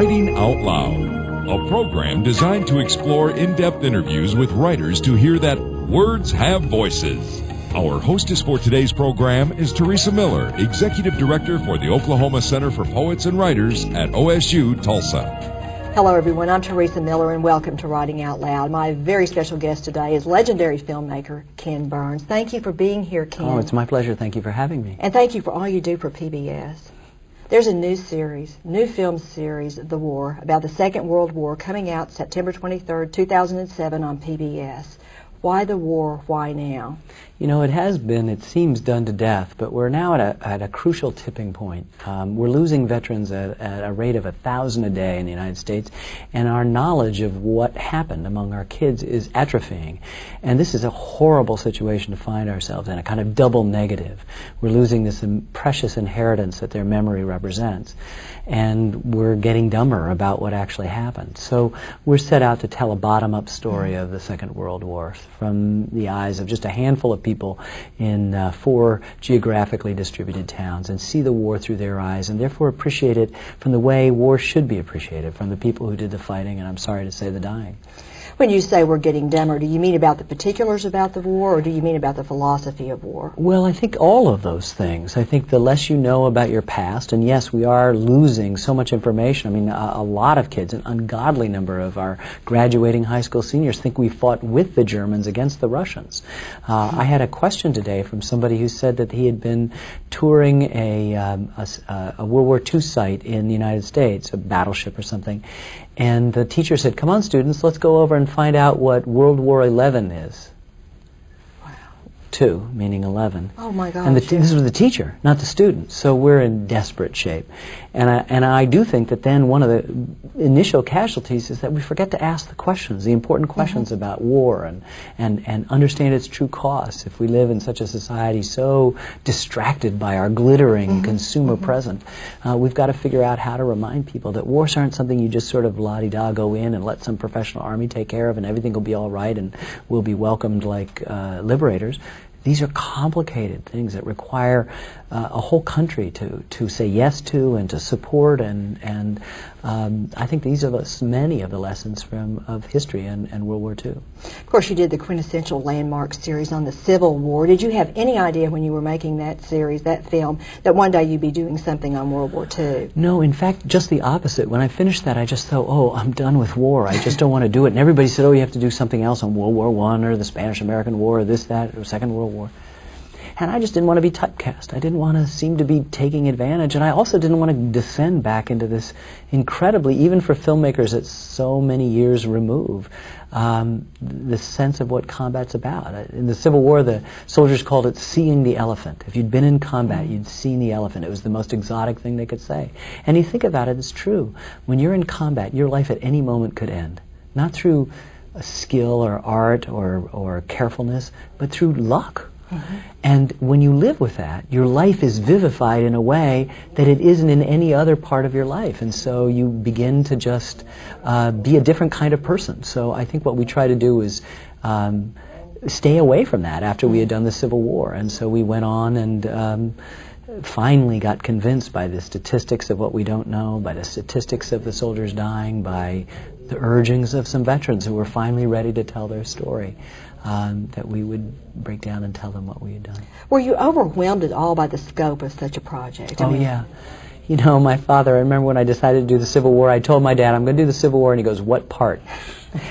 Writing Out Loud, a program designed to explore in-depth interviews with writers to hear that words have voices. Our hostess for today's program is Teresa Miller, Executive Director for the Oklahoma Center for Poets and Writers at OSU Tulsa. Hello everyone, I'm Teresa Miller and welcome to Writing Out Loud. My very special guest today is legendary filmmaker Ken Burns. Thank you for being here, Ken. Oh, it's my pleasure. Thank you for having me. And thank you for all you do for PBS. There's a new film series, The War, about the Second World War coming out September 23rd, 2007 on PBS. Why the war? Why now? You know, it has been, it seems, done to death, but we're now at a crucial tipping point. We're losing veterans at a rate of 1,000 a day in the United States, and our knowledge of what happened among our kids is atrophying. And this is a horrible situation to find ourselves in, a kind of double negative. We're losing this precious inheritance that their memory represents, and we're getting dumber about what actually happened. So we're set out to tell a bottom-up story of the Second World War from the eyes of just a handful of people in 4 geographically distributed towns, and see the war through their eyes, and therefore appreciate it from the way war should be appreciated, from the people who did the fighting, and I'm sorry to say the dying. When you say we're getting dumber, do you mean about the particulars about the war, or do you mean about the philosophy of war? Well, I think all of those things. I think the less you know about your past, and yes, we are losing so much information. I mean, a lot of kids, an ungodly number of our graduating high school seniors think we fought with the Germans against the Russians. I had a question today from somebody who said that he had been touring a World War II site in the United States, a battleship or something, and the teacher said, "Come on, students, let's go over and find out what World War XI is." Wow. 2, meaning 11. Oh my gosh. And this was the teacher, not the student. So we're in desperate shape. And I do think that then one of the initial casualties is that we forget to ask the questions, the important questions about war and understand its true costs. If we live in such a society so distracted by our glittering consumer present, we've got to figure out how to remind people that wars aren't something you just sort of la-di-da go in and let some professional army take care of and everything will be all right and we'll be welcomed like liberators. These are complicated things that require a whole country to say yes to and to support, and I think these are many of the lessons of history and World War II. Of course, you did the quintessential landmark series on the Civil War. Did you have any idea when you were making that series, that film, that one day you'd be doing something on World War II? No, in fact, just the opposite. When I finished that, I just thought, oh, I'm done with war. I just don't want to do it. And everybody said, oh, you have to do something else on World War I or the Spanish-American War or this, that, or Second World War. And I just didn't want to be typecast. I didn't want to seem to be taking advantage. And I also didn't want to descend back into this incredibly, even for filmmakers at so many years remove, the sense of what combat's about. In the Civil War, the soldiers called it seeing the elephant. If you'd been in combat, you'd seen the elephant. It was the most exotic thing they could say. And you think about it, it's true. When you're in combat, your life at any moment could end. Not through skill or art or carefulness, but through luck. And when you live with that, your life is vivified in a way that it isn't in any other part of your life. And so you begin to just be a different kind of person. So I think what we try to do is stay away from that after we had done the Civil War. And so we went on and finally got convinced by the statistics of what we don't know, by the statistics of the soldiers dying, by the urgings of some veterans who were finally ready to tell their story, that we would break down and tell them what we had done. Were you overwhelmed at all by the scope of such a project? Yeah. You know, my father, I remember when I decided to do the Civil War, I told my dad, I'm going to do the Civil War, and he goes, what part?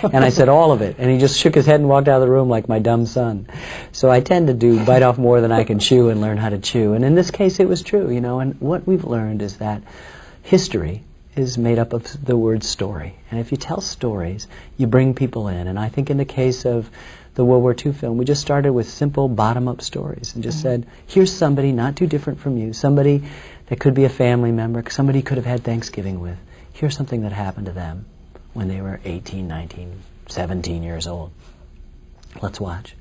And I said, all of it. And he just shook his head and walked out of the room like my dumb son. So I tend to bite off more than I can chew and learn how to chew. And in this case, it was true, you know, and what we've learned is that history is made up of the word story. And if you tell stories, you bring people in. And I think in the case of the World War II film, we just started with simple bottom-up stories and just said, here's somebody not too different from you, somebody that could be a family member, somebody you could have had Thanksgiving with. Here's something that happened to them when they were 18, 19, 17 years old. Let's watch.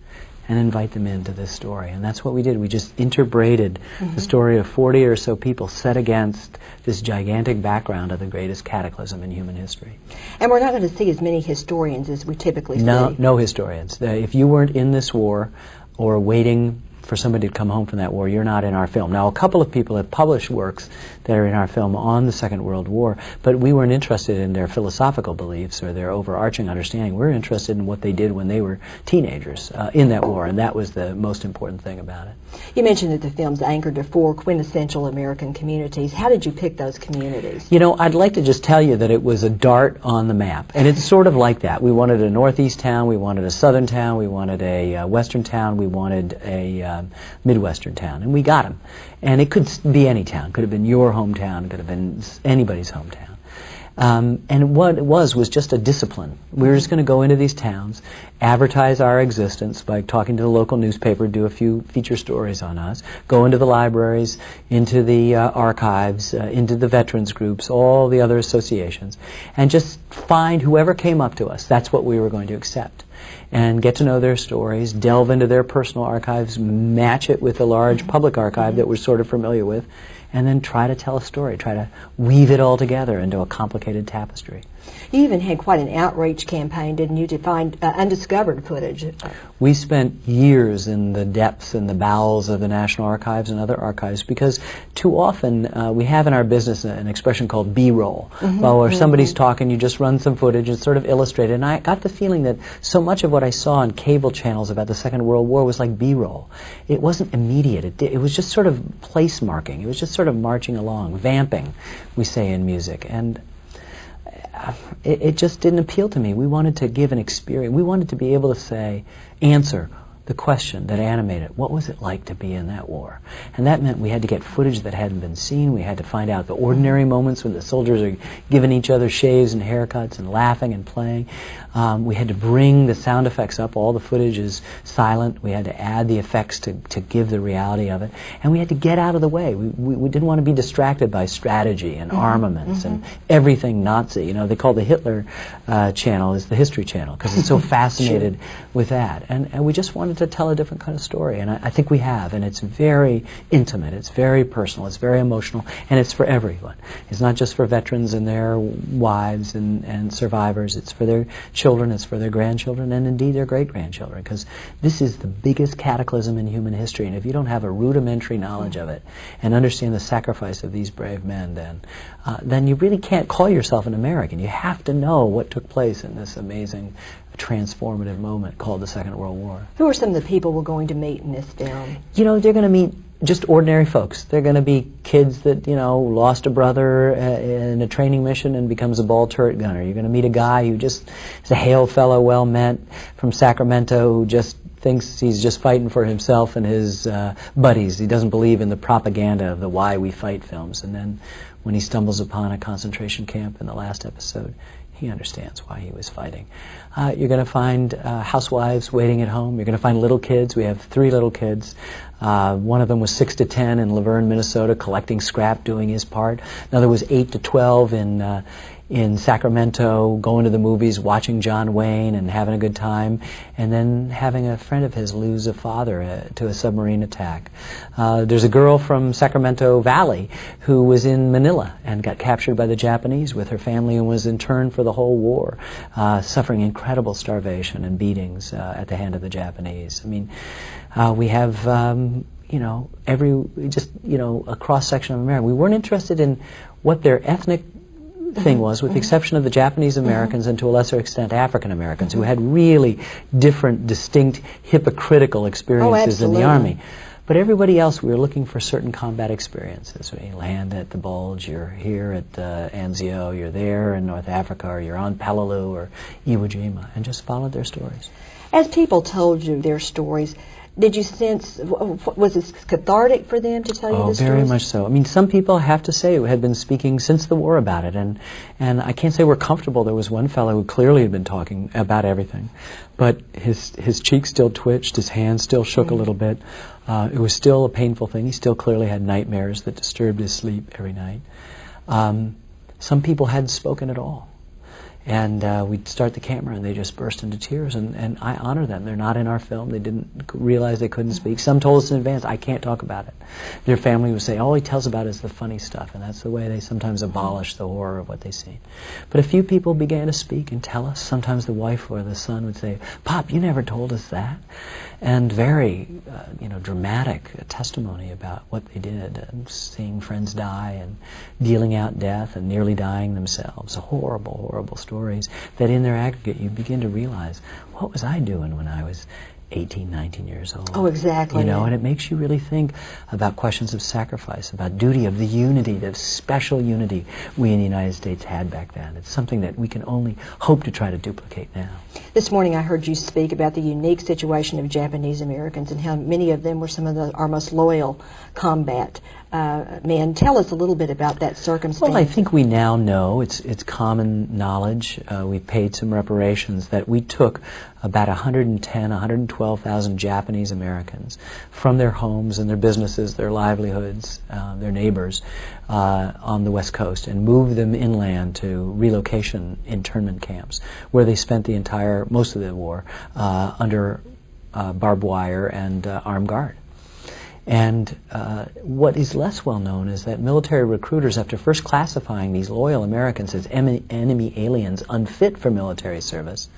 And invite them into this story. And that's what we did. We just interbraided the story of 40 or so people set against this gigantic background of the greatest cataclysm in human history. And we're not going to see as many historians as we typically see. No historians. If you weren't in this war or waiting for somebody to come home from that war, you're not in our film. Now, a couple of people have published works that are in our film on the Second World War, but we weren't interested in their philosophical beliefs or their overarching understanding. We're interested in what they did when they were teenagers in that war, and that was the most important thing about it. You mentioned that the film's anchored to 4 quintessential American communities. How did you pick those communities? You know, I'd like to just tell you that it was a dart on the map, and it's sort of like that. We wanted a northeast town, we wanted a southern town, we wanted a western town, we wanted a midwestern town, and we got them. And it could be any town. Could have been your hometown, could have been anybody's hometown. And what it was just a discipline. We were just going to go into these towns, advertise our existence by talking to the local newspaper, do a few feature stories on us, go into the libraries, into the archives, into the veterans groups, all the other associations, and just find whoever came up to us. That's what we were going to accept. And get to know their stories, delve into their personal archives, match it with a large public archive that we're sort of familiar with, and then try to tell a story, try to weave it all together into a complicated tapestry. You even had quite an outreach campaign, didn't you, to find undiscovered footage? We spent years in the depths and the bowels of the National Archives and other archives because too often we have in our business an expression called B-roll. Well, where somebody's talking, you just run some footage, it's sort of illustrated. And I got the feeling that so much of what I saw on cable channels about the Second World War was like B-roll. It wasn't immediate. It was just sort of place marking. It was just sort of marching along, vamping, we say in music. And it just didn't appeal to me. We wanted to give an experience. We wanted to be able to answer the question that animated, what was it like to be in that war? And that meant we had to get footage that hadn't been seen. We had to find out the ordinary moments when the soldiers are giving each other shaves and haircuts and laughing and playing. We had to bring the sound effects up. All the footage is silent. We had to add the effects to give the reality of it. And we had to get out of the way. We didn't want to be distracted by strategy and armaments and everything Nazi. You know, they call the Hitler channel is the History Channel because it's so fascinated with that. And we just wanted to tell a different kind of story. And I think we have. And it's very intimate. It's very personal. It's very emotional. And it's for everyone. It's not just for veterans and their wives and survivors. It's for their children, it's for their grandchildren, and indeed their great-grandchildren, because this is the biggest cataclysm in human history, and if you don't have a rudimentary knowledge of it and understand the sacrifice of these brave men, then you really can't call yourself an American. You have to know what took place in this amazing, transformative moment called the Second World War. Who are some of the people we're going to meet in this film? You know, they're going to meet just ordinary folks. They're going to be kids that, you know, lost a brother in a training mission and becomes a ball turret gunner. You're going to meet a guy who just is a hail fellow, well met from Sacramento, who just thinks he's just fighting for himself and his buddies. He doesn't believe in the propaganda of the Why We Fight films. And then when he stumbles upon a concentration camp in the last episode, he understands why he was fighting. You're going to find housewives waiting at home. You're going to find little kids. We have 3 little kids. One of them was 6 to 10 in Laverne, Minnesota, collecting scrap, doing his part. Another was 8 to 12 in Sacramento, going to the movies, watching John Wayne and having a good time, and then having a friend of his lose a father to a submarine attack. There's a girl from Sacramento Valley who was in Manila and got captured by the Japanese with her family and was interned for the whole war, suffering incredible starvation and beatings at the hand of the Japanese. I mean, we have you know, a cross-section of America. We weren't interested in what their ethnic thing was, with the exception of the Japanese Americans and to a lesser extent African Americans, who had really different, distinct, hypocritical experiences in the Army. But everybody else, we were looking for certain combat experiences. We land at the Bulge, you're here at Anzio, you're there in North Africa, or you're on Peleliu or Iwo Jima, and just followed their stories. As people told you their stories, did you sense, was it cathartic for them to tell you the stories? Oh, very much so. I mean, some people, have to say, had been speaking since the war about it, and I can't say we're comfortable. There was one fellow who clearly had been talking about everything, but his cheeks still twitched, his hands still shook a little bit. It was still a painful thing. He still clearly had nightmares that disturbed his sleep every night. Some people hadn't spoken at all. And we'd start the camera, and they just burst into tears, and I honor them. They're not in our film. They didn't realize they couldn't speak. Some told us in advance, I can't talk about it. Their family would say, all he tells about is the funny stuff, and that's the way they sometimes abolish the horror of what they see. But a few people began to speak and tell us. Sometimes the wife or the son would say, Pop, you never told us that. And very, dramatic testimony about what they did, and seeing friends die and dealing out death and nearly dying themselves. Horrible, horrible stories that in their aggregate you begin to realize, what was I doing when I was 18, 19 years old? Oh, exactly. And it makes you really think about questions of sacrifice, about duty, of the unity, the special unity we in the United States had back then. It's something that we can only hope to try to duplicate now. This morning I heard you speak about the unique situation of Japanese Americans and how many of them were some of our most loyal combat men. Tell us a little bit about that circumstance. Well, I think we now know, it's common knowledge, we paid some reparations, that we took about 112,000 Japanese Americans from their homes and their businesses, their livelihoods, their neighbors on the West Coast, and moved them inland to relocation internment camps, where they spent most of the war under barbed wire and armed guard. And what is less well known is that military recruiters, after first classifying these loyal Americans as enemy aliens unfit for military service,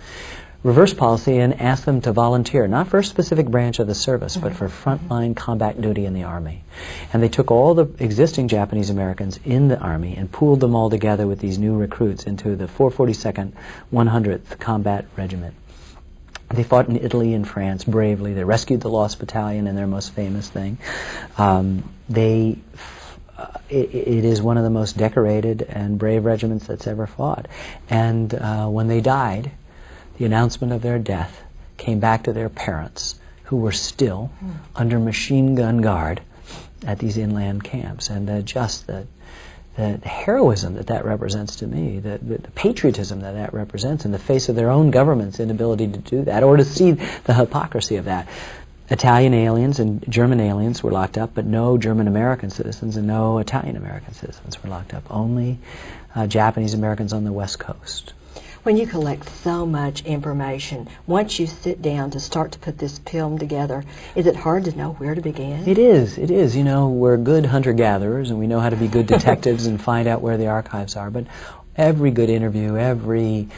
reversed policy and asked them to volunteer, not for a specific branch of the service, but for frontline combat duty in the Army. And they took all the existing Japanese Americans in the Army and pooled them all together with these new recruits into the 442nd 100th Combat Regiment. They fought in Italy and France bravely. They rescued the Lost Battalion in their most famous thing. It is one of the most decorated and brave regiments that's ever fought. And when they died, the announcement of their death came back to their parents, who were still under machine gun guard at these inland camps. And just the heroism that represents to me, the patriotism that represents in the face of their own government's inability to do that, or to see the hypocrisy of that. Italian aliens and German aliens were locked up, but no German American citizens and no Italian American citizens were locked up. Only Japanese Americans on the West Coast. When you collect so much information, once you sit down to start to put this film together, is it hard to know where to begin? It is. We're good hunter-gatherers, and we know how to be good detectives and find out where the archives are. But every good interview, every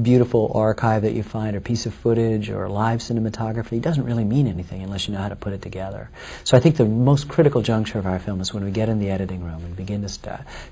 beautiful archive that you find, or piece of footage, or live cinematography, doesn't really mean anything unless you know how to put it together. So I think the most critical juncture of our film is when we get in the editing room and begin to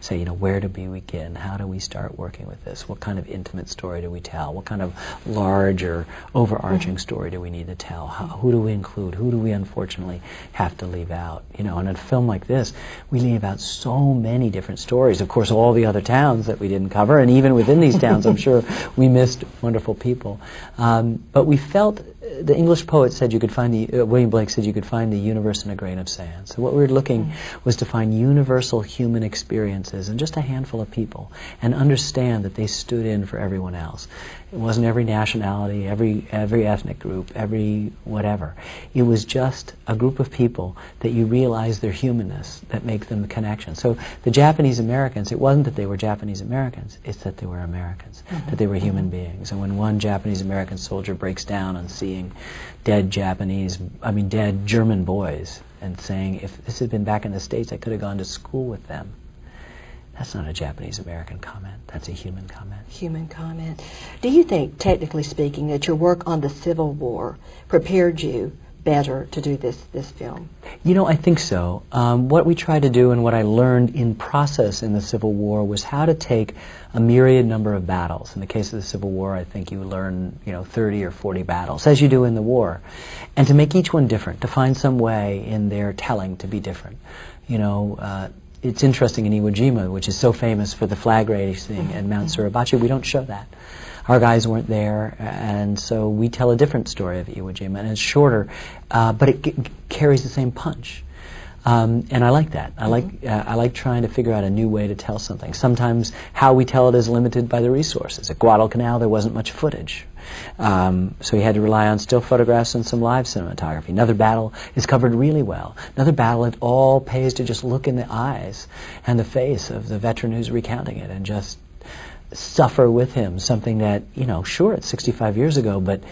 say, where do we begin? How do we start working with this? What kind of intimate story do we tell? What kind of large or overarching story do we need to tell? Who do we include? Who do we unfortunately have to leave out? And in a film like this, we leave out so many different stories. Of course, all the other towns that we didn't cover, and even within these towns, I'm sure we missed wonderful people. But we felt, the English poet said William Blake said you could find the universe in a grain of sand. So what we were looking was to find universal human experiences in just a handful of people, and understand that they stood in for everyone else. It wasn't every nationality, every ethnic group, every whatever. It was just a group of people that you realize their humanness that make them the connection. So the Japanese Americans, it wasn't that they were Japanese Americans, it's that they were Americans, that they were human beings. And when one Japanese American soldier breaks down on seeing dead German boys and saying, if this had been back in the States, I could have gone to school with them. That's not a Japanese American comment. That's a human comment. Human comment. Do you think, technically speaking, that your work on the Civil War prepared you better to do this film? I think so. What we tried to do, and what I learned in process in the Civil War, was how to take a myriad number of battles. In the case of the Civil War, I think you learn 30 or 40 battles, as you do in the war, and to make each one different, to find some way in their telling to be different. It's interesting in Iwo Jima, which is so famous for the flag raising and Mount Suribachi, we don't show that. Our guys weren't there, and so we tell a different story of Iwo Jima, and it's shorter, but it carries the same punch. And I like that. I like trying to figure out a new way to tell something. Sometimes how we tell it is limited by the resources. At Guadalcanal, there wasn't much footage. So you had to rely on still photographs and some live cinematography. Another battle is covered really well. Another battle, it all pays to just look in the eyes and the face of the veteran who's recounting it, and just suffer with him something that, sure, it's 65 years ago, but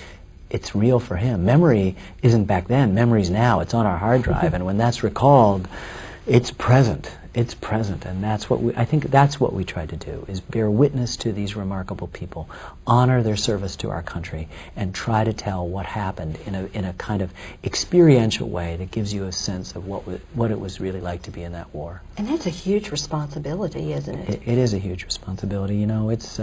it's real for him. Memory isn't back then. Memory's now. It's on our hard drive. And when that's recalled, it's present. It's present. And I think that's what we try to do, is bear witness to these remarkable people, honor their service to our country, and try to tell what happened in a kind of experiential way that gives you a sense of what it was really like to be in that war. And that's a huge responsibility, isn't it? It is a huge responsibility. It's...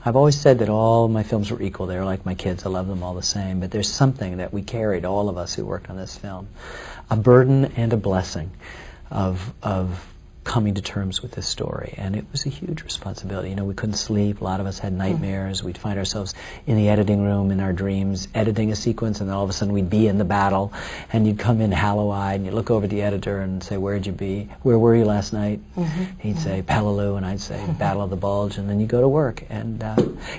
I've always said that all my films were equal. They're like my kids. I love them all the same. But there's something that we carried, all of us who worked on this film, a burden and a blessing of coming to terms with this story. And it was a huge responsibility. We couldn't sleep. A lot of us had nightmares. We'd find ourselves in the editing room in our dreams editing a sequence, and then all of a sudden we'd be in the battle, and you'd come in hollow-eyed, and you'd look over at the editor and say, "Where'd you be? Where were you last night?" He'd say, "Peleliu," and I'd say, "Battle of the Bulge," and then you go to work. And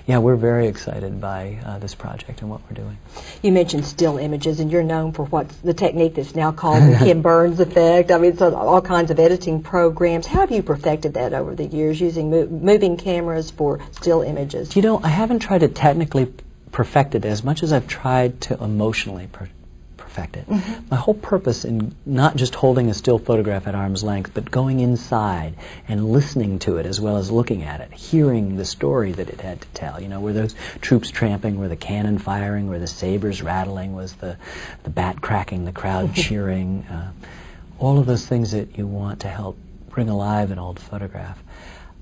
we're very excited by this project and what we're doing. You mentioned still images, and you're known for what's the technique that's now called the Ken Burns effect. I mean, so all kinds of editing programs. How have you perfected that over the years, using moving cameras for still images? I haven't tried to technically perfect it as much as I've tried to emotionally perfect it. My whole purpose in not just holding a still photograph at arm's length, but going inside and listening to it as well as looking at it, hearing the story that it had to tell. Were those troops tramping, were the cannon firing, were the sabers rattling, was the bat cracking, the crowd cheering, all of those things that you want to help bring alive an old photograph.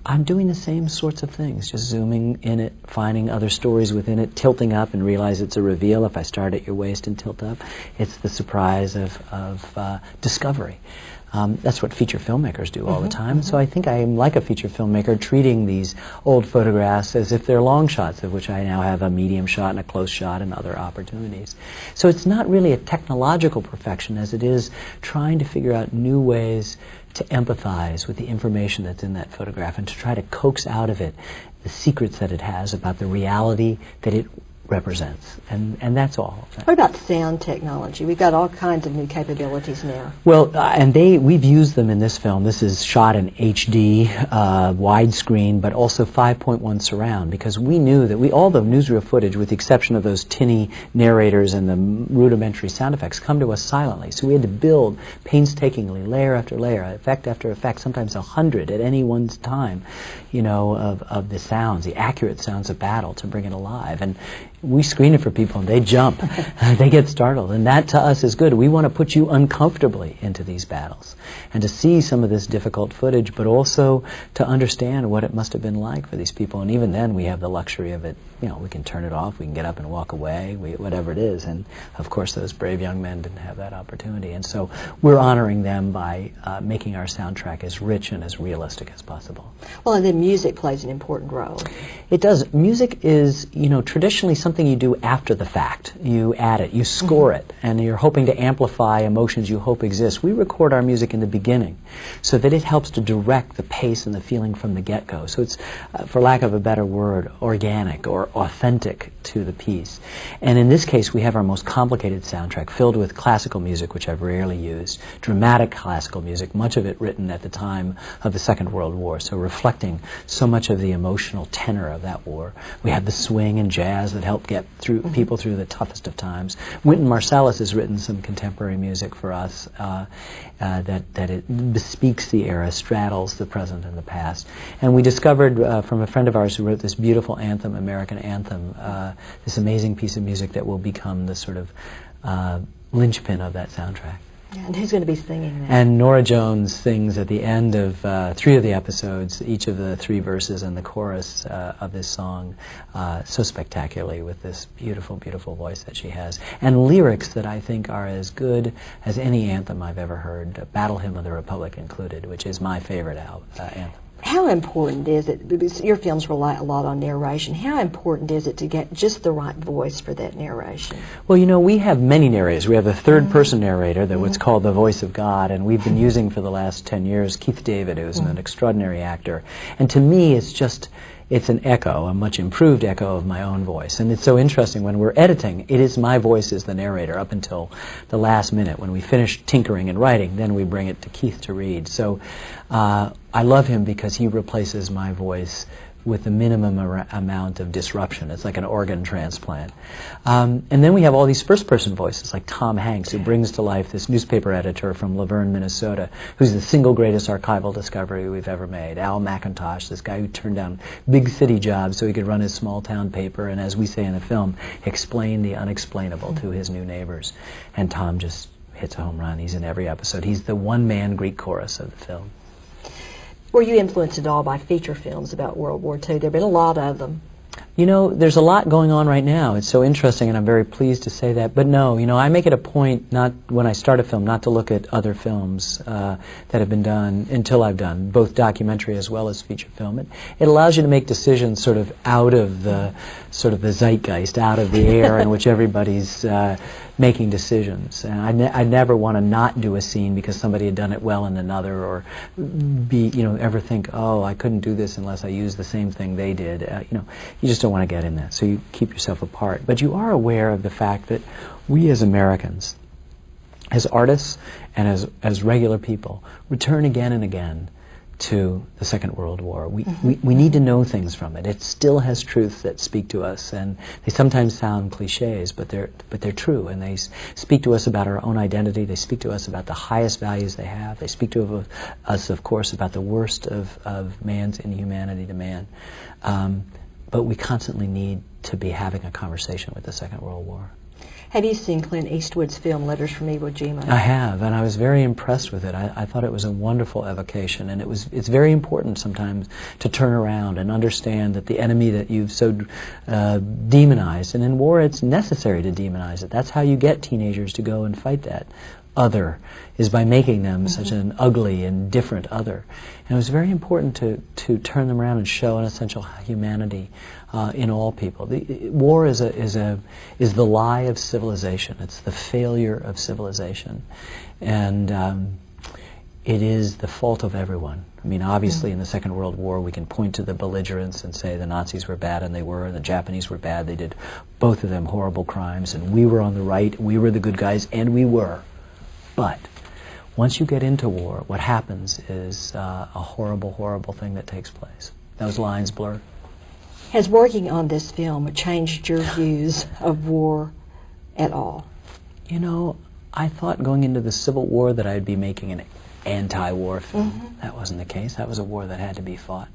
I'm doing the same sorts of things, just zooming in it, finding other stories within it, tilting up and realize it's a reveal. If I start at your waist and tilt up, it's the surprise of discovery. That's what feature filmmakers do all the time. So I think I am like a feature filmmaker, treating these old photographs as if they're long shots, of which I now have a medium shot and a close shot and other opportunities. So it's not really a technological perfection as it is trying to figure out new ways to empathize with the information that's in that photograph and to try to coax out of it the secrets that it has about the reality that it represents. And that's all. What about sound technology? We've got all kinds of new capabilities now. Well, we've used them in this film. This is shot in HD, widescreen, but also 5.1 surround, because we knew that all the newsreel footage, with the exception of those tinny narrators and the rudimentary sound effects, come to us silently. So we had to build painstakingly, layer after layer, effect after effect, sometimes 100 at any one time, of the sounds, the accurate sounds of battle, to bring it alive. And we screen it for people and they jump. They get startled. And that to us is good. We want to put you uncomfortably into these battles and to see some of this difficult footage, but also to understand what it must have been like for these people. And even then we have the luxury of it. We can turn it off, we can get up and walk away, whatever it is. And of course those brave young men didn't have that opportunity. And so we're honoring them by making our soundtrack as rich and as realistic as possible. Well, and then music plays an important role. It does. Music is, traditionally something you do after the fact. You add it, you score it, and you're hoping to amplify emotions you hope exist. We record our music in the beginning so that it helps to direct the pace and the feeling from the get-go. So it's, for lack of a better word, organic or authentic to the piece. And in this case, we have our most complicated soundtrack filled with classical music, which I've rarely used, dramatic classical music, much of it written at the time of the Second World War, so reflecting so much of the emotional tenor of that war. We have the swing and jazz that help get people through the toughest of times. Wynton Marsalis has written some contemporary music for us that it bespeaks the era, straddles the present and the past. And we discovered from a friend of ours who wrote this beautiful anthem, American Anthem, this amazing piece of music that will become the sort of linchpin of that soundtrack. Yeah, and who's going to be singing that? And Norah Jones sings at the end of 3 of the episodes, each of the 3 verses and the chorus of this song so spectacularly with this beautiful, beautiful voice that she has. And lyrics that I think are as good as any anthem I've ever heard, Battle Hymn of the Republic included, which is my favorite anthem. How important is it, because your films rely a lot on narration, how important is it to get just the right voice for that narration? Well, we have many narrators. We have a third-person narrator, what's called the voice of God, and we've been using for the last 10 years Keith David, who's an extraordinary actor. And to me, it's an echo, a much improved echo of my own voice. And it's so interesting, when we're editing, it is my voice as the narrator up until the last minute. When we finish tinkering and writing, then we bring it to Keith to read. So I love him because he replaces my voice with the minimum amount of disruption. It's like an organ transplant. And then we have all these first-person voices, like Tom Hanks, who brings to life this newspaper editor from Laverne, Minnesota, who's the single greatest archival discovery we've ever made. Al McIntosh, this guy who turned down big city jobs so he could run his small-town paper, and as we say in the film, explain the unexplainable to his new neighbors. And Tom just hits a home run. He's in every episode. He's the one-man Greek chorus of the film. Were you influenced at all by feature films about World War II? There have been a lot of them. You know, there's a lot going on right now. It's so interesting, and I'm very pleased to say that. But no, you know, I make it a point, not when I start a film, not to look at other films that have been done until I've done, both documentary as well as feature film. It allows you to make decisions sort of out of the zeitgeist, out of the air in which everybody's making decisions. And I never want to not do a scene because somebody had done it well in another, or ever think, oh, I couldn't do this unless I used the same thing they did. You just don't want to get in that, so you keep yourself apart. But you are aware of the fact that we as Americans, as artists and as regular people, return again and again to the Second World War. We need to know things from it. It still has truths that speak to us, and they sometimes sound cliches, but they're true, and they speak to us about our own identity. They speak to us about the highest values they have. They speak to us, of course, about the worst of man's inhumanity to man. But we constantly need to be having a conversation with the Second World War. Have you seen Clint Eastwood's film Letters from Iwo Jima? I have, and I was very impressed with it. I thought it was a wonderful evocation, and it's very important sometimes to turn around and understand that the enemy that you've so demonized, and in war it's necessary to demonize it. That's how you get teenagers to go and fight that other, is by making them such an ugly and different other. And it was very important to turn them around and show an essential humanity in all people. War is the lie of civilization. It's the failure of civilization, and it is the fault of everyone. I mean, obviously, in the Second World War, we can point to the belligerents and say the Nazis were bad, and they were, and the Japanese were bad. They did, both of them, horrible crimes, and we were on the right. We were the good guys, and we were. But once you get into war, what happens is a horrible, horrible thing that takes place. Those lines blur. Has working on this film changed your views of war at all? You know, I thought going into the Civil War that I'd be making an anti-war film. That wasn't the case. That was a war that had to be fought.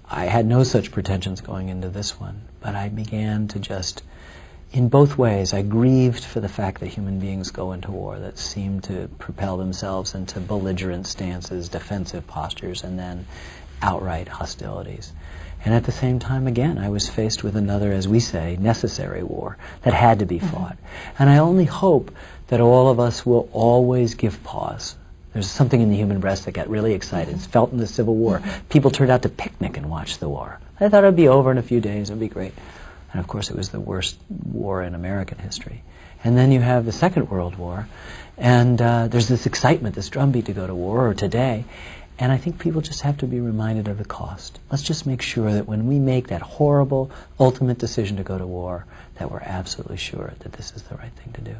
I had no such pretensions going into this one, but I began to just, in both ways, I grieved for the fact that human beings go into war that seem to propel themselves into belligerent stances, defensive postures, and then outright hostilities. And at the same time, again, I was faced with another, as we say, necessary war that had to be fought. And I only hope that all of us will always give pause. There's something in the human breast that got really excited. It's felt in the Civil War. People turned out to picnic and watch the war. I thought it would be over in a few days. It would be great. And of course, it was the worst war in American history. And then you have the Second World War, and there's this excitement, this drumbeat to go to war, or today. And I think people just have to be reminded of the cost. Let's just make sure that when we make that horrible, ultimate decision to go to war, that we're absolutely sure that this is the right thing to do.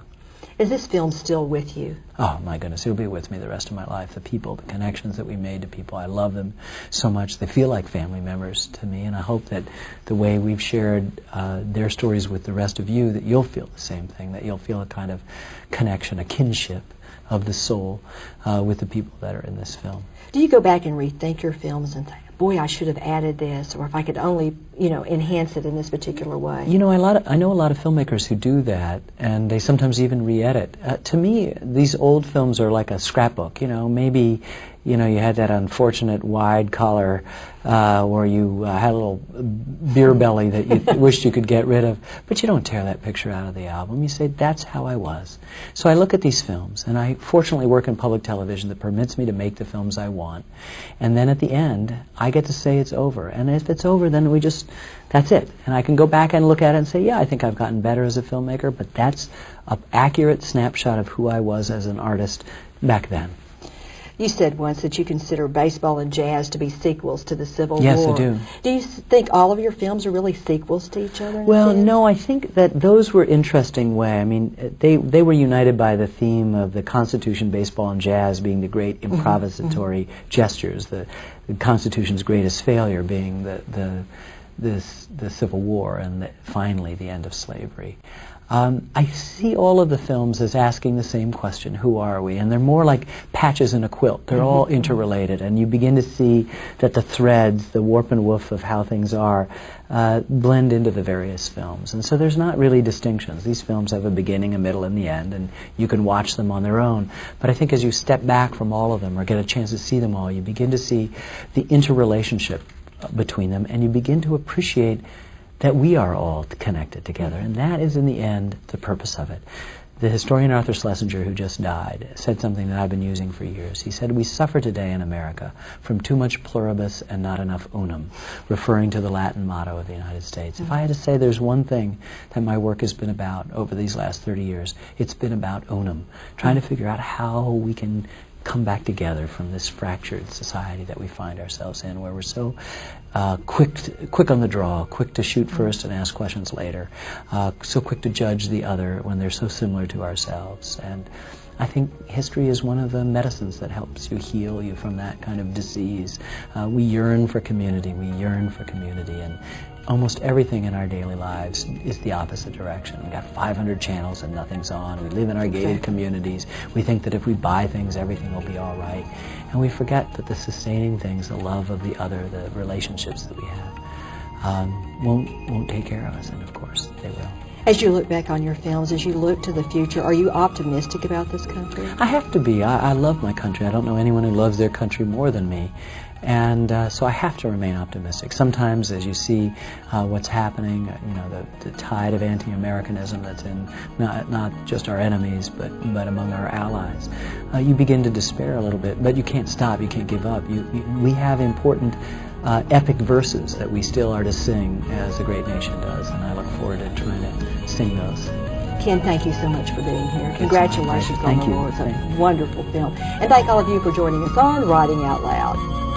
Is this film still with you? Oh, my goodness, it'll be with me the rest of my life. The people, the connections that we made to people, I love them so much. They feel like family members to me, and I hope that the way we've shared their stories with the rest of you, that you'll feel the same thing, that you'll feel a kind of connection, a kinship of the soul with the people that are in this film. Do you go back and rethink your films and think, boy, I should have added this, or if I could only, enhance it in this particular way? You know, I know a lot of filmmakers who do that, and they sometimes even re-edit. To me, these old films are like a scrapbook. Maybe, you had that unfortunate wide collar where you had a little beer belly that you wished you could get rid of, but you don't tear that picture out of the album. You say, that's how I was. So I look at these films, and I fortunately work in public television that permits me to make the films I want. And then at the end, I get to say it's over. And if it's over, then that's it. And I can go back and look at it and say, yeah, I think I've gotten better as a filmmaker, but that's an accurate snapshot of who I was as an artist back then. You said once that you consider baseball and jazz to be sequels to the Civil Yes, War. I do. Do you think all of your films are really sequels to each other? in a Well, sense? no, I think that those were interesting way. I mean, they were united by the theme of the Constitution, baseball, and jazz being the great improvisatory gestures. The Constitution's greatest failure being the Civil War and finally the end of slavery. I see all of the films as asking the same question, who are we? And they're more like patches in a quilt. They're all interrelated, and you begin to see that the threads, the warp and woof of how things are, blend into the various films. And so there's not really distinctions. These films have a beginning, a middle, and the end, and you can watch them on their own. But I think as you step back from all of them or get a chance to see them all, you begin to see the interrelationship between them, and you begin to appreciate that we are all connected together, and that is in the end the purpose of it. The historian Arthur Schlesinger, who just died, said something that I've been using for years. He said, "We suffer today in America from too much pluribus and not enough unum," referring to the Latin motto of the United States. If I had to say there's one thing that my work has been about over these last 30 years, it's been about unum, trying to figure out how we can come back together from this fractured society that we find ourselves in, where we're so quick on the draw, quick to shoot first and ask questions later, so quick to judge the other when they're so similar to ourselves. And I think history is one of the medicines that helps you heal you from that kind of disease. We yearn for community, and almost everything in our daily lives is the opposite direction. We've got 500 channels and nothing's on. We live in our gated communities. We think that if we buy things, everything will be all right. And we forget that the sustaining things, the love of the other, the relationships that we have, won't take care of us, and of course they will. As you look back on your films, as you look to the future, are you optimistic about this country? I have to be. I love my country. I don't know anyone who loves their country more than me. And so I have to remain optimistic. Sometimes as you see what's happening, the tide of anti-Americanism that's in not just our enemies, but among our allies, you begin to despair a little bit. But you can't stop. You can't give up. We have important epic verses that we still are to sing as the great nation does, and I look forward to trying to sing those. Ken, thank you so much for being here. Congratulations on Thank the you. war. It's a wonderful film. And thank all of you for joining us on Writing Out Loud.